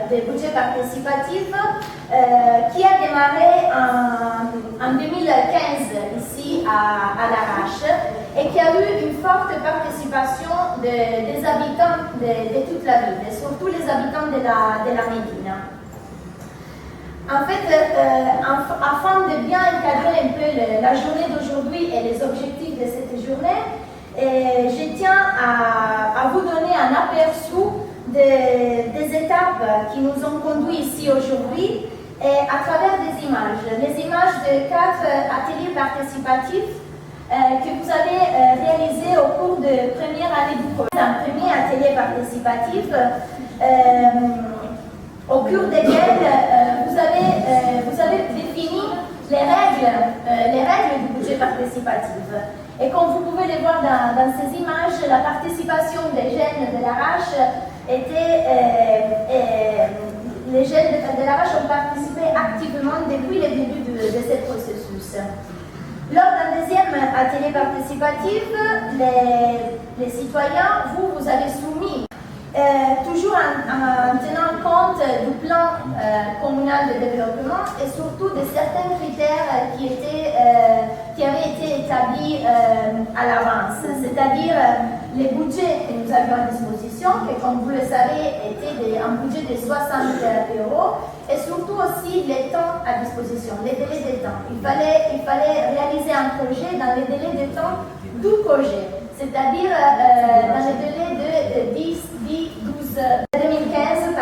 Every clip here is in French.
des budgets participatifs qui a démarré en 2015 ici à l'Arrache et qui a eu une forte participation des habitants de toute la ville, et surtout les habitants de la Médina. En fait, afin de bien encadrer un peu la journée d'aujourd'hui et les objectifs de cette journée, je tiens à vous donner un aperçu des étapes qui nous ont conduits ici aujourd'hui à travers des images. Les images de 4 ateliers participatifs que vous avez réalisés au cours de première année du projet. Un premier atelier participatif au cours desquels vous avez défini les règles du budget participatif. Et comme vous pouvez le voir dans ces images, la participation des jeunes de l'Arrache les jeunes de l'Arrache ont participé activement depuis le début de ce processus. Lors d'un deuxième atelier participatif, les citoyens, vous avez soumis, toujours en tenant compte du plan communal de développement et surtout de certains critères qui avaient été établis à l'avance, c'est-à-dire les budgets que nous avions à disposition, qui comme vous le savez était un budget de 60 €, et surtout aussi les temps à disposition, les délais de temps. Il fallait réaliser un projet dans les délais de temps du projet, c'est-à-dire dans les délais de 2015,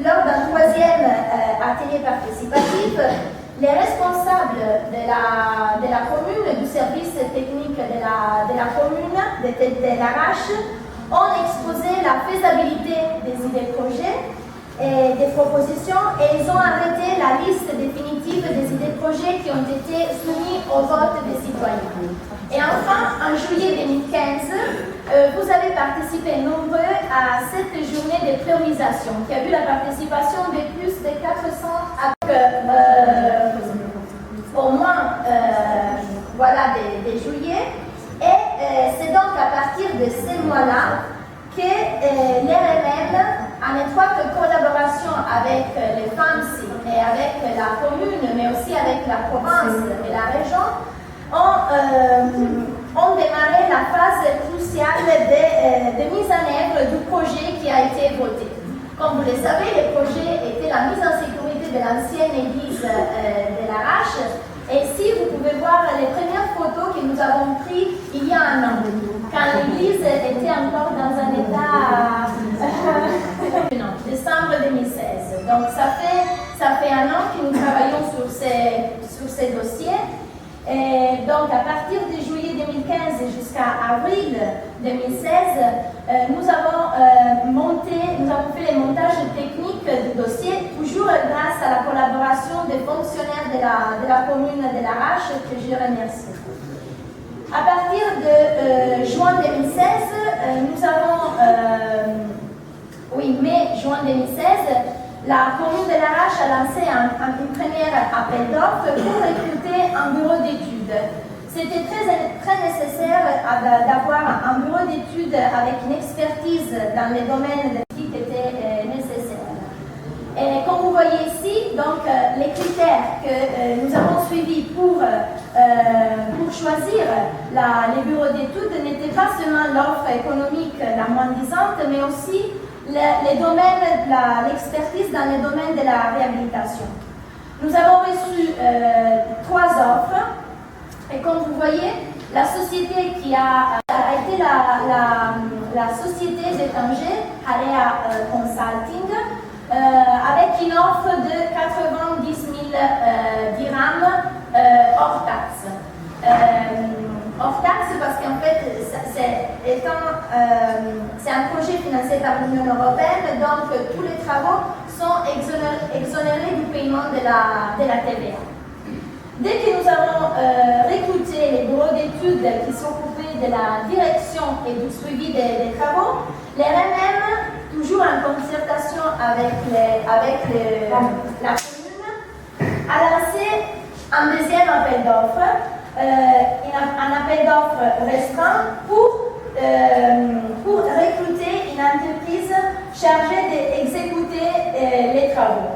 lors d'un troisième atelier participatif, les responsables de la commune, du service technique de la commune, de l'Arrache, ont exposé la faisabilité des idées projets et des propositions, et ils ont arrêté la liste définitive des idées projets qui ont été soumis au vote des citoyens. Et enfin, en juillet 2015, vous avez participé nombreux à cette journée de priorisation qui a vu la participation de plus de 400 au moins des juillet. Et c'est donc à partir de ces mois-là que l'RMM, en étroite collaboration avec les FAMSI et avec la commune, mais aussi avec la province et la région, ont démarré la phase cruciale de mise en œuvre du projet qui a été voté. Comme vous le savez, le projet était la mise en sécurité de l'ancienne église de l'Arrache. Et ici, vous pouvez voir les premières photos que nous avons prises il y a un an, quand l'église était encore dans un état décembre 2016. Donc ça fait un an que nous travaillons sur ces dossiers. Et donc à partir de juillet 2015 jusqu'à avril 2016, nous avons fait les montages techniques du dossier, toujours grâce à la collaboration des fonctionnaires de la commune de l'Arrache, que je remercie. À partir de juin 2016, mai-juin 2016, la commune de l'Arrache a lancé un premier appel d'offres pour recruter un bureau d'études. C'était très nécessaire d'avoir un bureau d'études avec une expertise dans les domaines qui étaient nécessaires. Et comme vous voyez ici, donc, les critères que nous avons suivis pour choisir les bureaux d'études n'étaient pas seulement l'offre économique la moins disante, mais aussi les domaines, l'expertise dans les domaines de la réhabilitation. Nous avons reçu 3 offres, et comme vous voyez, la société qui a été la société de Tanger, Area Consulting, avec une offre de 90 000 dirhams hors taxe. Hors taxe parce qu'en fait, c'est un projet financé par l'Union européenne, donc tous les travaux sont exonérés du paiement de la TVA. Dès que nous avons recruté les bureaux d'études qui s'occupaient de la direction et du suivi des travaux, les RMM, toujours en concertation avec la commune, a lancé un deuxième appel d'offres, un appel d'offres restreint pour recruter une entreprise chargée d'exécuter les travaux.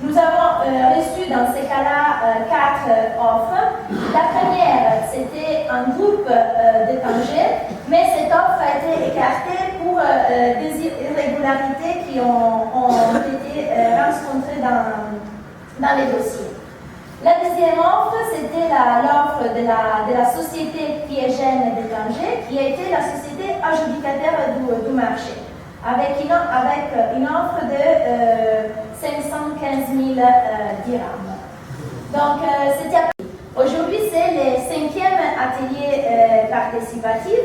Nous avons reçu dans ces cas-là 4 offres. La première, c'était un groupe d'étrangers, mais cette offre a été écartée pour des irrégularités qui ont été rencontrées dans les dossiers. La deuxième offre, c'était l'offre de la société qui est gêne d'étrangers, qui a été la société adjudicataire du marché, avec une offre de 515 000 dirhams. Donc, aujourd'hui, c'est le 5e atelier participatif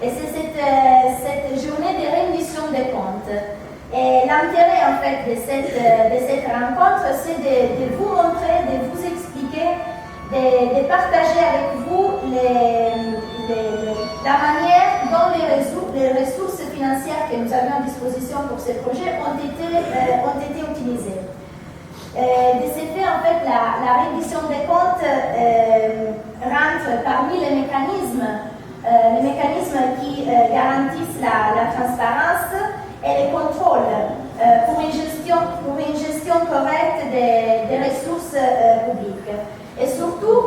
et c'est cette journée de rendition des comptes. Et l'intérêt en fait de cette rencontre, c'est de vous montrer, de vous expliquer, de partager avec vous la manière dont les ressources financières que nous avions à disposition pour ce projet ont été utilisées. De ce fait, en fait, la reddition des comptes rentre parmi les mécanismes qui garantissent la transparence et le contrôle pour une gestion correcte des ressources publiques. Et surtout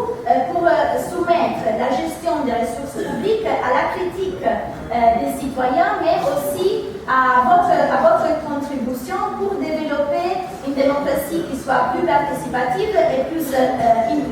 pour soumettre la gestion des ressources publiques à la critique des citoyens, mais aussi à votre contribution pour développer une démocratie qui soit plus participative et plus inclusive.